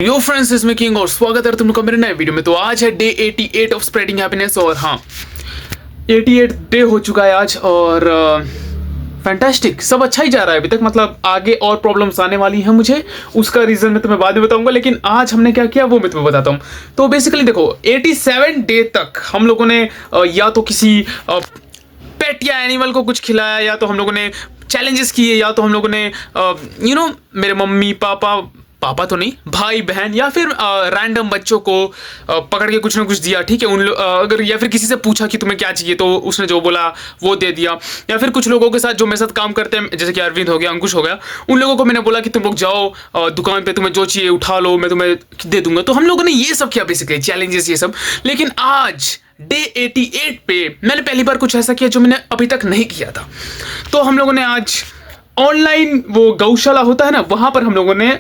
यो friends, इसमें king और स्वागत है तुम लोग का मेरे नए वीडियो में। तो आज है डे 88 ऑफ स्प्रेडिंग हैप्पीनेस और हाँ 88 डे हो चुका है आज और फैंटास्टिक, सब अच्छा ही जा रहा है अभी तक। मतलब आगे और प्रॉब्लम्स आने वाली हैं मुझे, उसका रीजन मैं तुम्हें बाद में बताऊंगा, लेकिन आज हमने क्या किया वो मैं तुम्हें बताता हूँ। तो बेसिकली देखो 87 डे तक हम लोगों ने या तो किसी पेट या एनिमल को कुछ खिलाया, या तो हम लोगों ने चैलेंजेस किए, या तो हम लोगों ने मेरे मम्मी पापा तो नहीं, भाई बहन या फिर रैंडम बच्चों को पकड़ के कुछ ना कुछ दिया। ठीक है, अगर या फिर किसी से पूछा कि तुम्हें क्या चाहिए तो उसने जो बोला वो दे दिया। या फिर कुछ लोगों के साथ जो मेरे साथ काम करते हैं, जैसे कि अरविंद हो गया, अंकुश हो गया, उन लोगों को मैंने बोला कि तुम लोग जाओ दुकान पे, तुम्हें जो चाहिए उठा लो, मैं तुम्हें दे दूंगा। तो हम लोगों ने ये सब किया बेसिकली, चैलेंजेस ये सब। लेकिन आज डे 88 पे मैंने पहली बार कुछ ऐसा किया जो मैंने अभी तक नहीं किया था। तो हम लोगों ने आज ऑनलाइन वो गौशाला होता है ना, वहां पर हम लोगों ने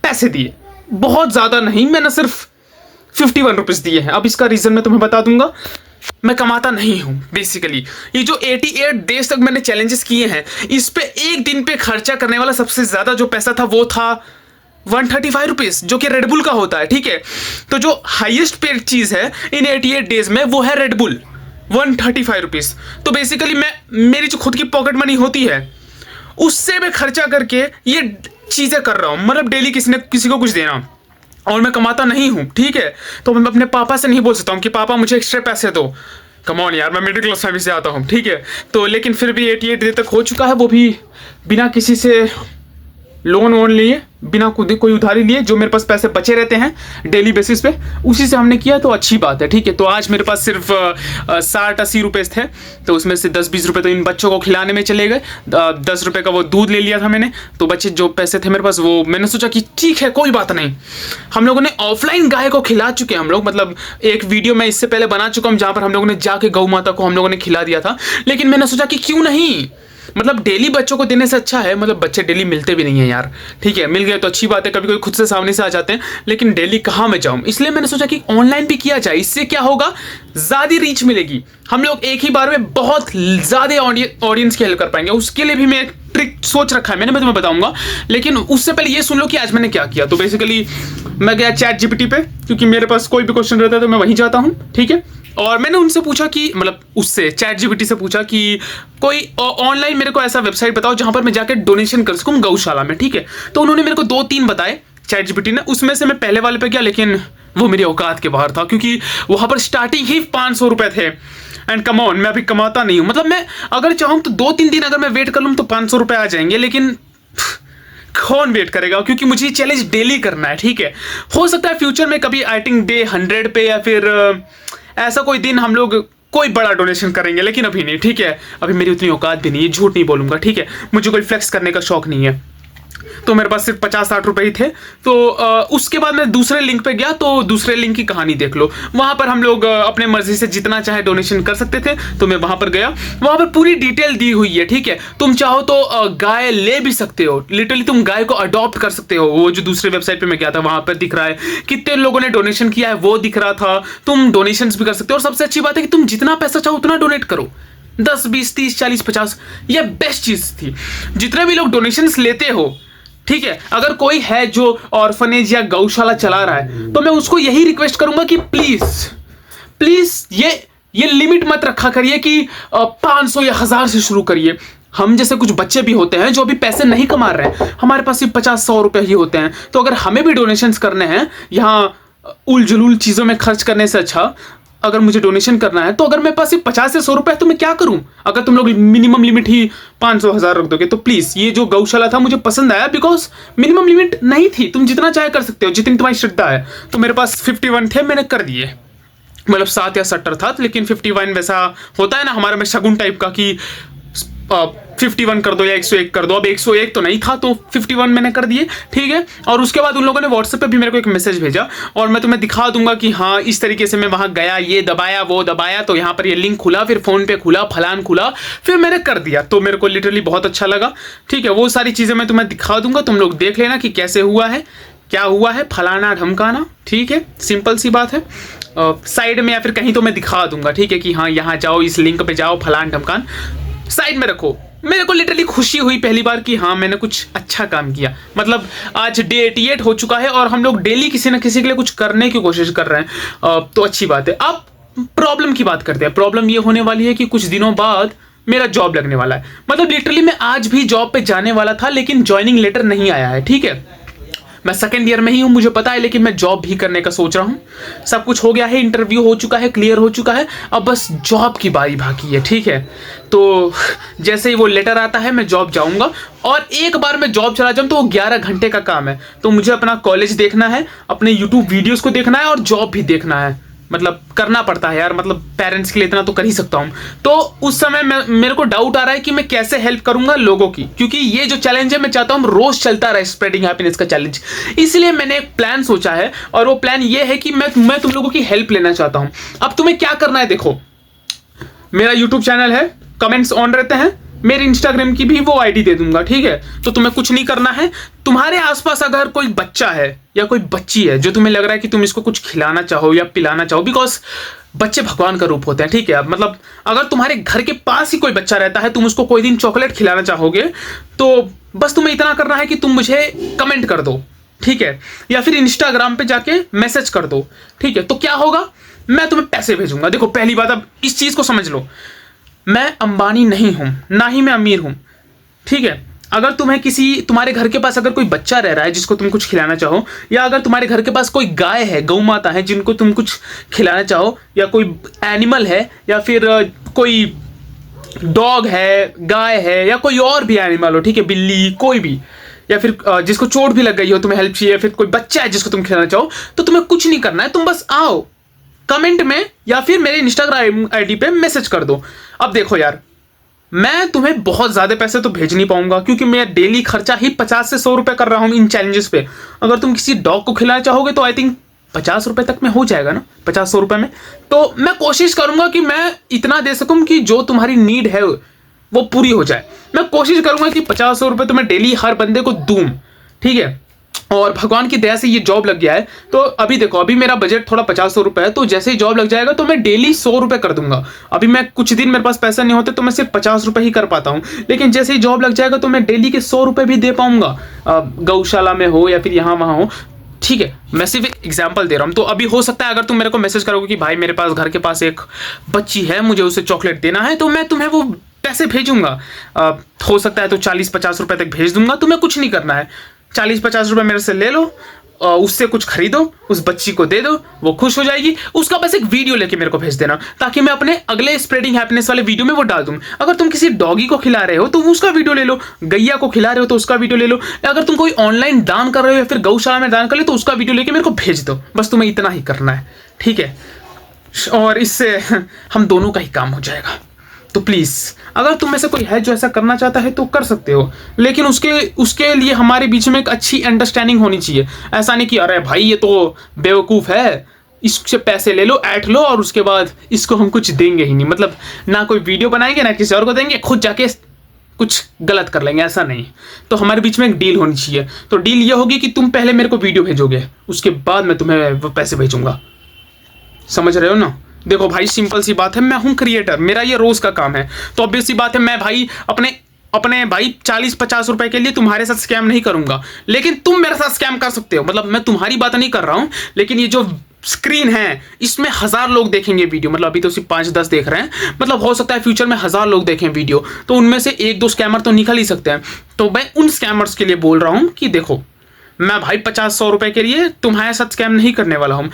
पैसे दिए। बहुत ज्यादा नहीं, मैंने सिर्फ 51 रुपीज दिए हैं। अब इसका रीजन मैं तुम्हें बता दूंगा। मैं कमाता नहीं हूं बेसिकली। ये जो 88 डेज तक मैंने चैलेंजेस किए हैं, इस पे एक दिन पे खर्चा करने वाला सबसे ज्यादा जो पैसा था वो था 135 रुपीज, जो कि रेडबुल का होता है। ठीक है, तो जो हाईएस्ट पेड चीज है इन 88 डेज में वो है रेडबुल, 135 रुपीज। तो बेसिकली मेरी जो खुद की पॉकेट मनी होती है उससे मैं खर्चा करके ये चीजें कर रहा हूं। मतलब डेली किसी को कुछ देना, और मैं कमाता नहीं हूं। ठीक है, तो मैं अपने पापा से नहीं बोल सकता हूं कि पापा मुझे एक्स्ट्रा पैसे दो। कम ऑन यार, मैं मिडिल क्लास फैमिली से आता हूं। ठीक है, तो लेकिन फिर भी 88 डे तक हो चुका है, वो भी बिना किसी से लोन वोन लिए, बिना कोई उधारी लिए। जो मेरे पास पैसे बचे रहते हैं डेली बेसिस पे, उसी से हमने किया, तो अच्छी बात है। ठीक है, तो आज मेरे पास सिर्फ 60-80 रुपए थे, तो उसमें से 10-20 रुपए तो इन बच्चों को खिलाने में चले गए। 10 रुपए का वो दूध ले लिया था मैंने, तो बच्चे जो पैसे थे मेरे पास वो मैंने सोचा कि ठीक है कोई बात नहीं। हम लोगों ने ऑफलाइन गाय को खिला चुके हैं हम लोग। मतलब एक वीडियो मैं इससे पहले बना चुका हूँ जहाँ पर हम लोगों ने जाके गौ माता को हम लोगों ने खिला दिया था। लेकिन मैंने सोचा कि क्यों नहीं, मतलब डेली बच्चों को देने से अच्छा है। मतलब बच्चे डेली मिलते भी नहीं है यार। ठीक है, मिल गए तो अच्छी बात है, कभी कोई खुद से सामने से आ जाते हैं, लेकिन डेली कहाँ मैं जाऊँ। इसलिए मैंने सोचा कि ऑनलाइन भी किया जाए। इससे क्या होगा, ज़्यादा रीच मिलेगी, हम लोग एक ही बार में बहुत ज़्यादा ऑडियंस की हेल्प कर पाएंगे। उसके लिए भी मैं एक ट्रिक सोच रखा है मैंने, मैं तुम्हें बताऊंगा। लेकिन उससे पहले ये सुन लो कि आज मैंने क्या किया। तो बेसिकली मैं गया चैट जीपीटी पे, क्योंकि मेरे पास कोई भी क्वेश्चन रहता है तो मैं वहीं जाता हूँ। ठीक है, और मैंने उनसे पूछा कि मतलब उससे चैट जीपीटी से पूछा कि कोई ऑनलाइन मेरे को ऐसा वेबसाइट बताओ जहां पर मैं जाकर डोनेशन कर सकूं गौशाला में। ठीक है, तो उन्होंने मेरे को 2-3 बताए चैट जीपीटी ने। उसमें से मैं पहले वाले पे गया, लेकिन वो मेरी औकात के बाहर था, क्योंकि वहां पर स्टार्टिंग ही 500 रुपए थे। एंड कम ऑन, मैं अभी कमाता नहीं हूं। मतलब मैं अगर चाहूँ तो 2-3 दिन अगर मैं वेट कर लूँ तो 500 रुपए आ जाएंगे, लेकिन कौन वेट करेगा, क्योंकि मुझे ये चैलेंज डेली करना है। ठीक है, हो सकता है फ्यूचर में कभी आई थिंक डे 100 पे या फिर ऐसा कोई दिन हम लोग कोई बड़ा डोनेशन करेंगे, लेकिन अभी नहीं। ठीक है, अभी मेरी उतनी औकात भी नहीं है, झूठ नहीं बोलूंगा। ठीक है, मुझे कोई फ्लेक्स करने का शौक नहीं है। तो मेरे पास सिर्फ 50-60 रुपए ही थे। तो उसके बाद मैं दूसरे लिंक पे गया, तो दूसरे लिंक की कहानी देख लो। वहां पर हम लोग अपने मर्जी से जितना चाहे डोनेशन कर सकते थे। तो मैं वहां पर गया, वहां पर पूरी डिटेल दी हुई है। ठीक है, तुम चाहो तो गाय ले भी सकते हो, लिटरली तुम गाय को अडॉप्ट कर सकते हो। वो जो दूसरे वेबसाइट पे मैं गया था वहां पर दिख रहा है कितने लोगों ने डोनेशन किया है, वो दिख रहा था। तुम डोनेशन भी कर सकते हो, और सबसे अच्छी बात है कि तुम जितना पैसा चाहो उतना डोनेट करो, 10, 20, 30, 40, 50। यह बेस्ट चीज थी। जितने भी लोग डोनेशन लेते हो, ठीक है, अगर कोई है जो ऑर्फनेज या गौशाला चला रहा है, तो मैं उसको यही रिक्वेस्ट करूंगा कि प्लीज ये लिमिट मत रखा करिए कि 500 या 1000 से शुरू करिए। हम जैसे कुछ बच्चे भी होते हैं जो अभी पैसे नहीं कमा रहे हैं, हमारे पास सिर्फ 50-100 रुपए ही होते हैं। तो अगर हमें भी डोनेशंस करने हैं, यहाँ उलझुल चीजों में खर्च करने से अच्छा अगर मुझे डोनेशन करना है, तो अगर मेरे पास सिर्फ 50 से 100 रुपए है तो मैं क्या करूं। अगर तुम लोग मिनिमम लिमिट ही 500-1000 रख दोगे, तो प्लीज ये जो गौशाला था मुझे पसंद आया, बिकॉज मिनिमम लिमिट नहीं थी। तुम जितना चाहे कर सकते हो, जितनी तुम्हारी श्रद्धा है। तो मेरे पास 51 थे, मैंने कर दिए। मतलब 7 या 70 था, लेकिन 51 वैसा होता है ना हमारे में शगुन टाइप का कि 51 कर दो या 101 कर दो। अब 101 तो नहीं था, तो 51 मैंने कर दिए। ठीक है, और उसके बाद उन लोगों ने व्हाट्सएप पे भी मेरे को एक मैसेज भेजा, और मैं तुम्हें दिखा दूंगा कि हाँ इस तरीके से मैं वहां गया, ये दबाया वो दबाया, तो यहाँ पर ये लिंक खुला, फिर फोन पे खुला, फलान खुला, फिर मैंने कर दिया। तो मेरे को लिटरली बहुत अच्छा लगा। ठीक है, वो सारी चीजें मैं तुम्हें दिखा दूंगा, तुम लोग देख लेना कि कैसे हुआ है, क्या हुआ है, फलाना ढमकाना। ठीक है, सिंपल सी बात है। साइड में या फिर कहीं तो मैं दिखा दूंगा। ठीक है, कि हाँ यहाँ जाओ, इस लिंक पे जाओ, फलान ढमकान साइड में रखो। मेरे को लिटरली खुशी हुई पहली बार कि हाँ मैंने कुछ अच्छा काम किया। मतलब आज डे 88 हो चुका है और हम लोग डेली किसी न किसी के लिए कुछ करने की कोशिश कर रहे हैं, तो अच्छी बात है। अब प्रॉब्लम की बात करते हैं। प्रॉब्लम ये होने वाली है कि कुछ दिनों बाद मेरा जॉब लगने वाला है। मतलब लिटरली मैं आज भी जॉब पे जाने वाला था, लेकिन ज्वाइनिंग लेटर नहीं आया है। ठीक है, मैं सेकंड ईयर में ही हूँ, मुझे पता है, लेकिन मैं जॉब भी करने का सोच रहा हूँ। सब कुछ हो गया है, इंटरव्यू हो चुका है, क्लियर हो चुका है, अब बस जॉब की बारी बाकी है। ठीक है, तो जैसे ही वो लेटर आता है मैं जॉब जाऊँगा, और एक बार मैं जॉब चला जाऊँ तो वो 11 घंटे का काम है। तो मुझे अपना कॉलेज देखना है, अपने यूट्यूब वीडियोज़ को देखना है और जॉब भी देखना है। मतलब करना पड़ता है यार, मतलब पेरेंट्स के लिए इतना तो कर ही सकता हूँ। तो उस समय मेरे को डाउट आ रहा है कि मैं कैसे हेल्प करूंगा लोगों की, क्योंकि ये जो चैलेंज है मैं चाहता हूँ रोज चलता रहे, स्प्रेडिंग हैप्पीनेस का चैलेंज। इसलिए मैंने एक प्लान सोचा है, और वो प्लान ये है कि मैं तुम लोगों की हेल्प लेना चाहता हूँ। अब तुम्हें क्या करना है, देखो मेरा यूट्यूब चैनल है, कमेंट्स ऑन रहते हैं, मेरे इंस्टाग्राम की भी वो आईडी दे दूंगा। ठीक है, तो तुम्हें कुछ नहीं करना है। तुम्हारे आसपास अगर कोई बच्चा है या कोई बच्ची है जो तुम्हें लग रहा है कि तुम इसको कुछ खिलाना चाहो या पिलाना चाहो, बिकॉज बच्चे भगवान का रूप होते हैं। ठीक है, मतलब अगर तुम्हारे घर के पास ही कोई बच्चा रहता है, तुम उसको कोई दिन चॉकलेट खिलाना चाहोगे, तो बस तुम्हें इतना करना है कि तुम मुझे कमेंट कर दो। ठीक है, या फिर इंस्टाग्राम पे जाके मैसेज कर दो। ठीक है, तो क्या होगा, मैं तुम्हें पैसे भेजूंगा। देखो पहली बात, अब इस चीज को समझ लो, मैं अंबानी नहीं हूं, ना ही मैं अमीर हूं। ठीक है, अगर तुम्हारे घर के पास अगर कोई बच्चा रह रहा है जिसको तुम कुछ खिलाना चाहो, या अगर तुम्हारे घर के पास कोई गाय है, गौ माता है जिनको तुम कुछ खिलाना चाहो, या कोई एनिमल है, या फिर कोई डॉग है, गाय है, या कोई और भी एनिमल हो, ठीक है, बिल्ली, कोई भी, या फिर जिसको चोट भी लग गई हो, तुम्हें हेल्प चाहिए, फिर कोई बच्चा है जिसको तुम खिलाना चाहो, तो तुम्हें कुछ नहीं करना है, तुम बस आओ कमेंट में या फिर मेरे इंस्टाग्राम आईडी पे मैसेज कर दो। अब देखो यार, मैं तुम्हें बहुत ज्यादा पैसे तो भेज नहीं पाऊंगा, क्योंकि मैं डेली खर्चा ही 50 से 100 रुपए कर रहा हूं इन चैलेंजेस पे। अगर तुम किसी डॉग को खिलाना चाहोगे तो आई थिंक 50 रुपए तक में हो जाएगा ना, 50-100 रुपए में। तो मैं कोशिश करूंगा कि मैं इतना दे सकूं कि जो तुम्हारी नीड है वो पूरी हो जाए। मैं कोशिश करूंगा कि 50-100 रुपए तो मैं डेली हर बंदे को दूं। ठीक है, और भगवान की दया से ये जॉब लग गया है, तो अभी देखो, अभी मेरा बजट थोड़ा 50-100 रुपए है, तो जैसे ही जॉब लग जाएगा तो मैं डेली 100 रुपए कर दूंगा। अभी मैं कुछ दिन मेरे पास पैसा नहीं होते तो मैं सिर्फ 50 रुपए ही कर पाता हूँ, लेकिन जैसे ही जॉब लग जाएगा तो मैं डेली के 100 रुपए भी दे पाऊंगा, गौशाला में हो या फिर यहाँ वहाँ हो। ठीक है, मैं सिर्फ एग्जाम्पल दे रहा हूँ। तो अभी हो सकता है अगर तुम मेरे को मैसेज करोगे कि भाई मेरे पास घर के पास एक बच्ची है, मुझे उसे चॉकलेट देना है, तो मैं तुम्हें वो पैसे भेजूंगा। हो सकता है तो 40-50 रुपए तक भेज दूंगा। तुम्हें कुछ नहीं करना है, 40-50 रुपए मेरे से ले लो, उससे कुछ खरीदो, उस बच्ची को दे दो, वो खुश हो जाएगी। उसका बस एक वीडियो लेके मेरे को भेज देना, ताकि मैं अपने अगले स्प्रेडिंग हैप्पीनेस वाले वीडियो में वो डाल दूं। अगर तुम किसी डॉगी को खिला रहे हो तो उसका वीडियो ले लो, गैया को खिला रहे हो तो उसका वीडियो ले लो, अगर तुम कोई ऑनलाइन दान कर रहे हो या फिर गौशाला में दान कर ले तो उसका वीडियो लेके मेरे को भेज दो। बस तुम्हें इतना ही करना है। ठीक है, और इससे हम दोनों का ही काम हो जाएगा। तो प्लीज, अगर तुम में से कोई है जो ऐसा करना चाहता है तो कर सकते हो, लेकिन उसके लिए हमारे बीच में एक अच्छी अंडरस्टैंडिंग होनी चाहिए। ऐसा नहीं कि अरे भाई ये तो बेवकूफ है, इससे पैसे ले लो, ऐड लो, और उसके बाद इसको हम कुछ देंगे ही नहीं। मतलब ना कोई वीडियो बनाएंगे ना किसी और को देंगे, खुद जाके कुछ गलत कर लेंगे, ऐसा नहीं। तो हमारे बीच में एक डील होनी चाहिए। तो डील ये होगी कि तुम पहले मेरे को वीडियो भेजोगे, उसके बाद मैं तुम्हें वो पैसे भेजूंगा। समझ रहे हो ना? देखो भाई, सिंपल सी बात है, मैं हूं क्रिएटर, मेरा ये रोज का काम है, तो ऑब्वियस सी बात है मैं भाई अपने भाई 40-50 रुपए के लिए तुम्हारे साथ स्कैम नहीं करूंगा। लेकिन तुम मेरे साथ स्कैम कर सकते हो। मतलब मैं तुम्हारी बात नहीं कर रहा हूं, लेकिन ये जो स्क्रीन है इसमें 1000 लोग देखेंगे वीडियो। मतलब अभी तो सिर्फ 5-10 देख रहे हैं, मतलब हो सकता है फ्यूचर में 1000 लोग देखें वीडियो, तो उनमें से 1-2 स्कैमर तो निकल ही सकते हैं। तो मैं उन स्कैमर्स के लिए बोल रहा हूं कि देखो, मैं भाई 50-100 रुपए के लिए तुम्हारे साथ स्कैम नहीं करने वाला हूं।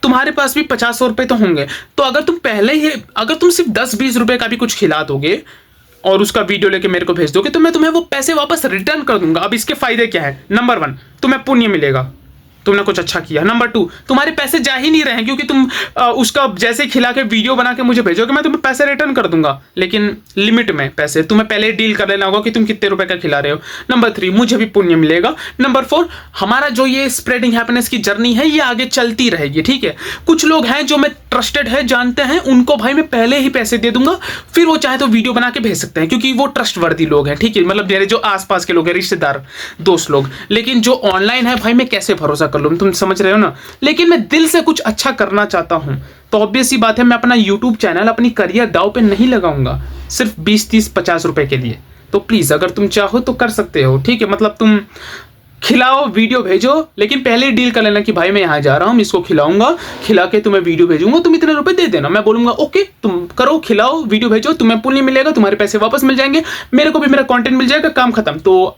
तुम्हारे पास भी 50-100 रुपए तो होंगे, तो अगर तुम सिर्फ 10-20 रुपए का भी कुछ खिला दोगे और उसका वीडियो लेके मेरे को भेज दोगे, तो मैं तुम्हें वो पैसे वापस रिटर्न कर दूंगा। अब इसके फायदे क्या है? नंबर 1, तुम्हें पुण्य मिलेगा, तुमने कुछ अच्छा किया। नंबर 2, तुम्हारे पैसे जा ही नहीं रहे हैं, क्योंकि तुम उसका जैसे खिला के वीडियो बना के मुझे भेजोगे, मैं तुम्हें पैसे रिटर्न कर दूंगा, लेकिन लिमिट में पैसे। तुम्हें पहले डील कर लेना होगा कि तुम कितने रुपए का खिला रहे हो। नंबर 3, मुझे भी पुण्य मिलेगा। नंबर 4, हमारा जो ये स्प्रेडिंग हैप्पीनेस की जर्नी है ये आगे चलती रहेगी। ठीक है, कुछ लोग हैं जो मैं ट्रस्टेड है, जानते हैं, उनको भाई मैं पहले ही पैसे दे दूंगा, फिर वो चाहे तो वीडियो बना के भेज सकते हैं, क्योंकि वो ट्रस्टवर्दी लोग हैं। ठीक है, मतलब मेरे जो आसपास के लोग हैं, रिश्तेदार, दोस्त लोग। लेकिन जो ऑनलाइन है भाई, मैं कैसे भरोसा कर लूं? तुम समझ रहे हो ना? लेकिन मैं दिल से कुछ अच्छा करना चाहता हूं, तो ऑब्वियस सी बात है मैं अपना यूट्यूब चैनल, अपनी करियर दांव पे नहीं लगाऊंगा सिर्फ 20-30-50 रुपए के लिए। तो प्लीज़ अगर तुम चाहो तो कर सकते हो, ठीक है। मतलब तुम खिलाओ, वीडियो भेजो, लेकिन पहले डील कर लेना कि भाई मैं यहाँ जा रहा हूँ, इसको खिलाऊंगा, खिला के तुम्हें वीडियो भेजूंगा, तुम इतने रुपए दे देना। मैं बोलूंगा ओके, तुम करो, खिलाओ, वीडियो भेजो, तुम्हें पुण्य मिलेगा, तुम्हारे पैसे वापस मिल जाएंगे, मेरे को भी मेरा कंटेंट मिल जाएगा, काम खत्म। तो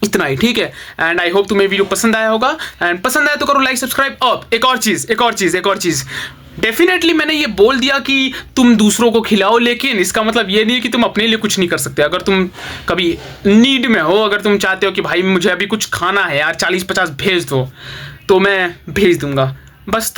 इतना ही, ठीक है। एंड आई होप तुम्हें वीडियो पसंद आया होगा, एंड पसंद आया तो करो लाइक, सब्सक्राइब। अब एक और चीज़ डेफिनेटली मैंने ये बोल दिया कि तुम दूसरों को खिलाओ, लेकिन इसका मतलब ये नहीं है कि तुम अपने लिए कुछ नहीं कर सकते। अगर तुम कभी नीड में हो, अगर तुम चाहते हो कि भाई मुझे अभी कुछ खाना है यार, 40-50 भेज दो, तो मैं भेज दूंगा। बस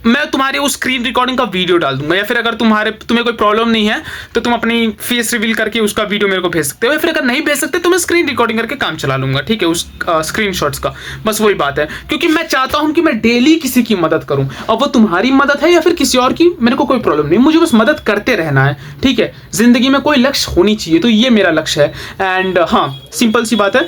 मैं तुम्हारे उस स्क्रीन रिकॉर्डिंग का वीडियो डाल दूंगा, या फिर अगर तुम्हें कोई प्रॉब्लम नहीं है तो तुम अपनी फेस रिवील करके उसका वीडियो मेरे को भेज सकते हो, या फिर अगर नहीं भेज सकते तो मैं स्क्रीन रिकॉर्डिंग करके काम चला लूंगा, ठीक है, उस स्क्रीनशॉट्स का। बस वही बात है, क्योंकि मैं चाहता हूं कि मैं डेली किसी की मदद करूं। अब वो तुम्हारी मदद है या फिर किसी और की, मेरे को कोई प्रॉब्लम नहीं, मुझे बस मदद करते रहना है, ठीक है। जिंदगी में कोई लक्ष्य होनी चाहिए, तो ये मेरा लक्ष्य है। एंड हाँ, सिंपल सी बात है,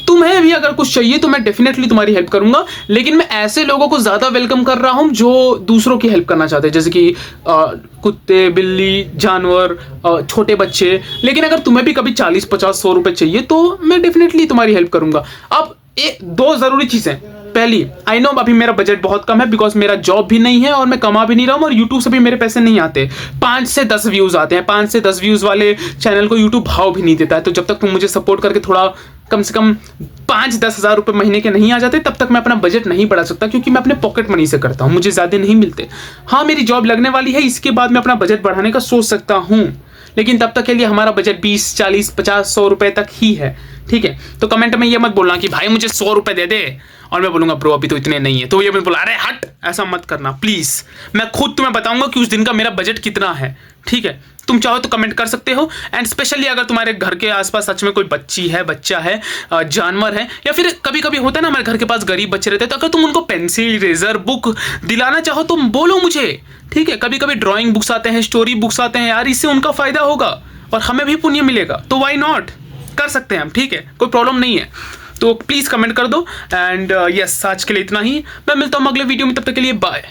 तुम्हें भी अगर कुछ चाहिए तो मैं डेफिनेटली तुम्हारी हेल्प करूंगा, लेकिन मैं ऐसे लोगों को ज्यादा वेलकम कर रहा हूं जो दूसरों की हेल्प करना चाहते हैं, जैसे कि कुत्ते, बिल्ली, जानवर, छोटे बच्चे। लेकिन अगर तुम्हें भी कभी 40-50-100 रुपए चाहिए तो मैं डेफिनेटली तुम्हारी हेल्प करूंगा। अब दो जरूरी चीजें, पहली, आई नो अभी मेरा बजट बहुत कम है, बिकॉज मेरा जॉब भी नहीं है और मैं कमा भी नहीं रहा हूँ, और यूट्यूब से भी मेरे पैसे नहीं आते। 5 से 10 व्यूज आते हैं, 5 से 10 व्यूज वाले चैनल को यूट्यूब भाव भी नहीं देता है। तो जब तक तुम मुझे सपोर्ट करके थोड़ा कम से कम 5-10 हज़ार रुपये महीने के नहीं आ जाते, तब तक मैं अपना बजट नहीं बढ़ा सकता, क्योंकि मैं अपने पॉकेट मनी से करता हूँ, मुझे ज़्यादा नहीं मिलते। हाँ, मेरी जॉब लगने वाली है, इसके बाद मैं अपना बजट बढ़ाने का सोच सकता हूँ, लेकिन तब तक के लिए हमारा बजट 20, 40, 50, 100 रुपए तक ही है, ठीक है। तो कमेंट में ये मत बोलना कि भाई मुझे 100 रुपए दे दे, और मैं बोलूंगा ब्रो अभी तो इतने नहीं है, तो ये मत बोला, अरे हट, ऐसा मत करना प्लीज। मैं खुद तुम्हें बताऊंगा कि उस दिन का मेरा बजट कितना है, ठीक है। तुम चाहो तो कमेंट कर सकते हो। एंड स्पेशली अगर तुम्हारे घर के आसपास सच में कोई बच्चा है, जानवर है, या फिर कभी कभी होता है ना हमारे घर के पास गरीब बच्चे रहते हैं, तो अगर तुम उनको पेंसिल, इरेजर, बुक दिलाना चाहो तो बोलो मुझे, ठीक है। कभी कभी ड्राइंग बुक्स आते हैं, स्टोरी बुक्स आते हैं यार, इससे उनका फायदा होगा और हमें भी पुण्य मिलेगा, तो वाई नॉट, कर सकते हैं हम, ठीक है, कोई प्रॉब्लम नहीं है। तो प्लीज़ कमेंट कर दो। एंड यस, आज के लिए इतना ही, मैं मिलता हूँ अगले वीडियो में, तब तक के लिए बाय।